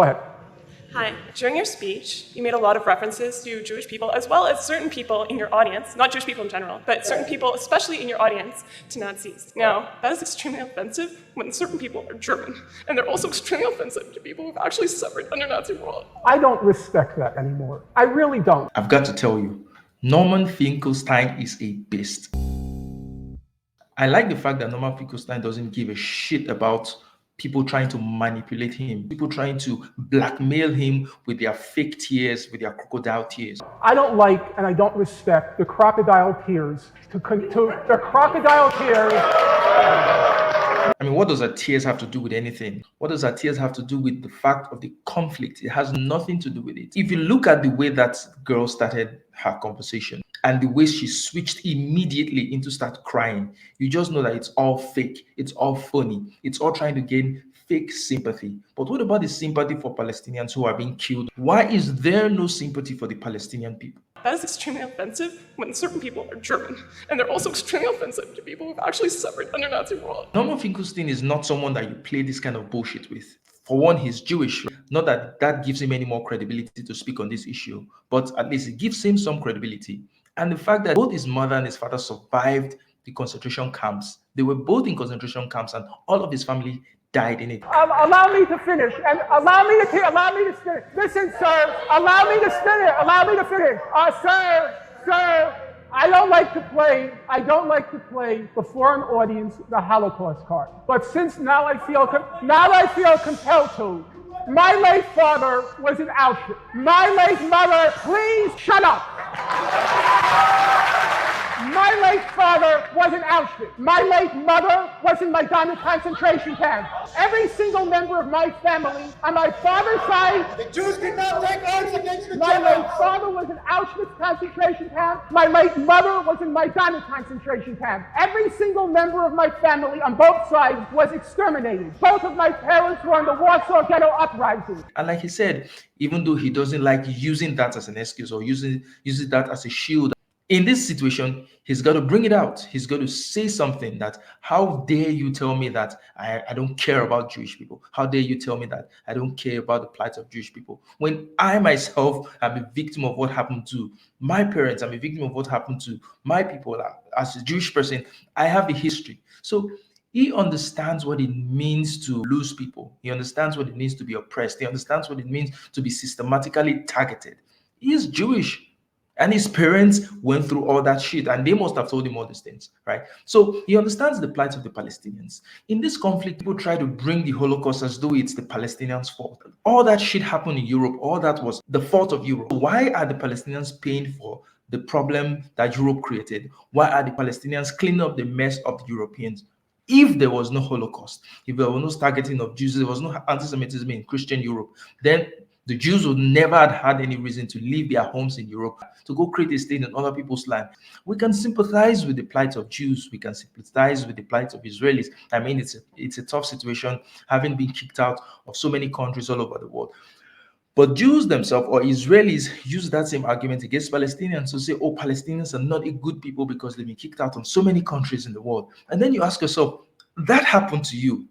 Go ahead. Hi. During your speech, you made a lot of references to Jewish people, as well as certain people in your audience, not Jewish people in general, but certain people, especially in your audience, to Nazis. Now, that is extremely offensive when certain people are German, and they're also extremely offensive to people who've actually suffered under Nazi rule. I don't respect that anymore. I really don't. I've got to tell you, Norman Finkelstein is a beast. I like the fact that Norman Finkelstein doesn't give a shit about people trying to manipulate him, people trying to blackmail him with their fake tears, with their crocodile tears. I don't like and I don't respect the crocodile tears. The crocodile tears. I mean, what does her tears have to do with anything? What does her tears have to do with the fact of the conflict? It has nothing to do with it. If you look at the way that girl started her conversation and the way she switched immediately into start crying, you just know that it's all fake. It's all phony. It's all trying to gain fake sympathy. But what about the sympathy for Palestinians who are being killed? Why is there no sympathy for the Palestinian people? That is extremely offensive when certain people are German, and they're also extremely offensive to people who've actually suffered under Nazi rule. Norman Finkelstein is not someone that you play this kind of bullshit with. For one, he's Jewish. Not that that gives him any more credibility to speak on this issue, but at least it gives him some credibility. And the fact that both his mother and his father survived the concentration camps. They were both in concentration camps, and all of his family died in it. Allow me to finish, and allow me to finish. Listen, sir, allow me to finish. Sir, I don't like to play before an audience the Holocaust card. But since now I feel compelled to. My late father was in Auschwitz. My late mother, please shut up. My late father was in Auschwitz. My late mother was in Majdanek concentration camp. Every single member of my family on my father's side. The Jews did not take arms against the My late Germans. father was in Auschwitz concentration camp. My late mother was in Majdanek concentration camp. Every single member of my family on both sides was exterminated. Both of my parents were in the Warsaw Ghetto uprising. And like he said, even though he doesn't like using that as an excuse or using that as a shield, in this situation, he's got to bring it out. He's got to say something that, how dare you tell me that I don't care about Jewish people? How dare you tell me that I don't care about the plight of Jewish people? When I myself am a victim of what happened to my parents, I'm a victim of what happened to my people. As a Jewish person, I have a history. So he understands what it means to lose people. He understands what it means to be oppressed. He understands what it means to be systematically targeted. He is Jewish. And his parents went through all that shit, and they must have told him all these things, right? So he understands the plight of the Palestinians. In this conflict, people try to bring the Holocaust as though it's the Palestinians' fault. All that shit happened in Europe. All that was the fault of Europe. Why are the Palestinians paying for the problem that Europe created? Why are the Palestinians cleaning up the mess of the Europeans? If there was no Holocaust, if there was no targeting of Jews, there was no anti-Semitism in Christian Europe, then the Jews would never have had any reason to leave their homes in Europe to go create a state in other people's land. We can sympathize with the plight of Jews. We can sympathize with the plight of Israelis. I mean, it's a tough situation, having been kicked out of so many countries all over the world. But Jews themselves or Israelis use that same argument against Palestinians to say, oh, Palestinians are not a good people because they've been kicked out of so many countries in the world. And then you ask yourself, that happened to you,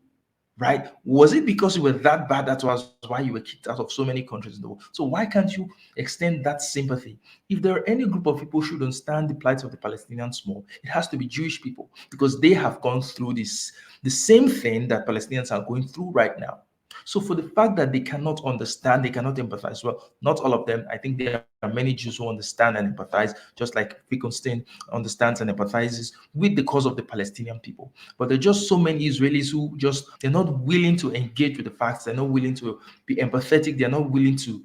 right? Was it because you were that bad that was why you were kicked out of so many countries in the world? So why can't you extend that sympathy? If there are any group of people who should understand the plight of the Palestinians more, it has to be Jewish people, because they have gone through the same thing that Palestinians are going through right now. So for the fact that they cannot understand, they cannot empathize, well, not all of them. I think there are many Jews who understand and empathize, just like Finkelstein understands and empathizes with the cause of the Palestinian people. But there are just so many Israelis who they're not willing to engage with the facts. They're not willing to be empathetic. They're not willing to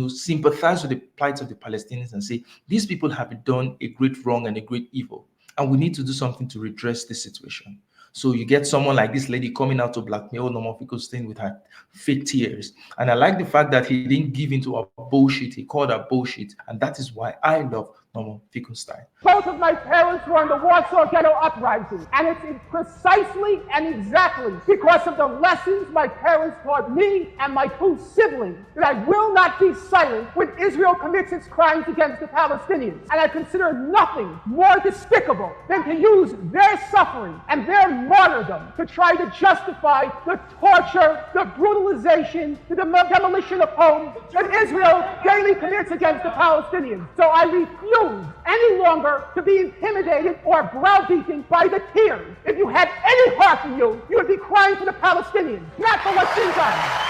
sympathize with the plight of the Palestinians and say, these people have done a great wrong and a great evil, and we need to do something to redress this situation. So you get someone like this lady coming out to blackmail Norman Finkelstein with her fake tears. And I like the fact that he didn't give into our bullshit. He called her bullshit. And that is why I love Norman Finkelstein. Both of my parents were in the Warsaw Ghetto Uprising, and it's precisely and exactly because of the lessons my parents taught me and my two siblings that I will not be silent when Israel commits its crimes against the Palestinians. And I consider nothing more despicable than to use their suffering and their martyrdom to try to justify the torture, the brutalization, the demolition of homes that Israel daily commits against the Palestinians. So I refuse any longer to be intimidated or browbeaten by the tears. If you had any heart in you, you would be crying for the Palestinians, not for what's been done.